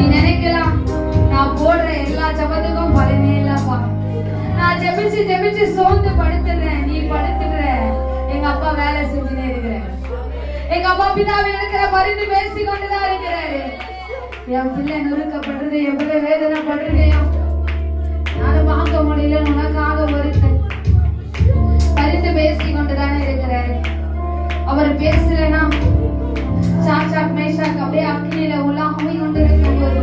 நீ நினைக்கலாம் நான் போடுற எல்லா ஜபத்துக்கும் பலனே இல்லப்பா, நான் ஜெபிச்சு ஜெபிச்சு சோர்ந்து படுத்துறேன், நீ படுத்துற. எங்க அப்பா வேலை செஞ்சுனே இருக்கிறேன், எங்க அப்பா பிதாவை இருக்கிற மருந்து பேசி கொண்டுதான் இருக்கிறாரு. என் பிள்ளை நொறுக்கப்படுறது எவ்வளவு வேதனைப்படுறதையோ நானும் வாங்க முடியல, உனக்காக வருத்தேன். மருந்து பேசி கொண்டுதானே இருக்கிறாரு. அவர் பேசலனா சாச்சாக் மேஷாக் அப்படியே அக்னியில உலாமை கொண்டு இருக்கும்போது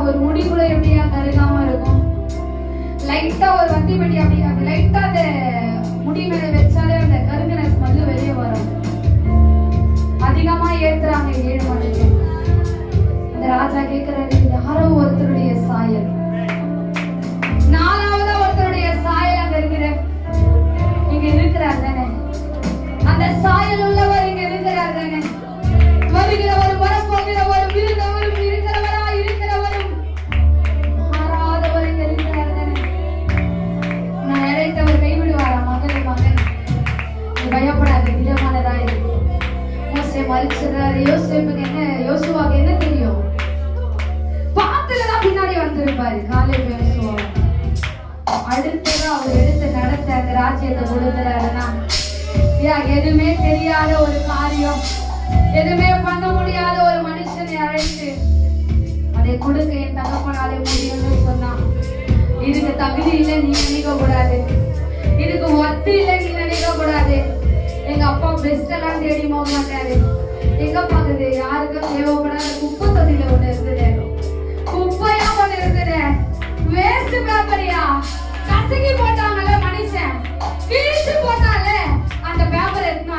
ஒரு முடி கூட எப்படியா கருகாம இருக்கும். லைட்டா ஒரு வத்தி பெட்டி அப்படி லைட்டா அந்த முடி மேல வச்சாலே அந்த கருகின ஸ்மெல் வெளியே வரும். அதிகமா ஏத்துறாங்க 7 மணிக்கு. இந்த ராஜா கேட்கிறாரு, யாரோ ஒருத்தருடைய சாயல், 4ஆவதா ஒருத்தருடைய சாயல் அங்க இருக்கிற, இங்க இருக்கிறார் தானே, அந்த சாயல் உள்ளவர் இங்க இருக்கிறார் தானே, வருகிறவரும் வரப்போகிறவரும் இருந்தவரும் இருக்கிறவரும் மாறாதவர் இங்க இருக்கிறார் தானே. நான் நினைத்தவர் கைவிடுவாரா? மகன் மகன் நீ பயப்படாத, திடமானதா இருக்கு. மோசே மறிச்சிடுறாரு. யோசேப்புக்கு என்ன, யோசுவாக்கு என்ன தெரியும்? பாத்துலதான் பின்னாடி வந்திருப்பாரு. காலையில யோசுவா அடுத்ததா அவர் எடுத்து நடத்த அந்த ராஜ்யத்தை கொடுக்கிறாருன்னா, எதுவுமே தெரியாத ஒரு காரியம், எதுவுமே பண்ண முடியாத ஒரு மனுஷனை அழைத்து அதை கொடுக்க என் தகப்பனாலே முடியும்னு சொன்னா, இதுக்கு தகுதி இல்லை நீ நினைக்க கூடாது, இதுக்கு ஒத்து இல்லை நீ நினைக்க கூடாது. எங்க அப்பா பெஸ்ட் எல்லாம் தேடி போக மாட்டாரு. எங்க பாக்குது யாருக்கும் தேவைப்படாத குப்பை தொட்டில ஒண்ணு இருக்குது, குப்பையா ஒண்ணு இருக்குது, வேஸ்ட் பேப்பரியா கசக்கி போட்டாங்கல்ல மனுஷன், கிழிச்சு போட்டாலே அந்த பேப்பர் எடுத்து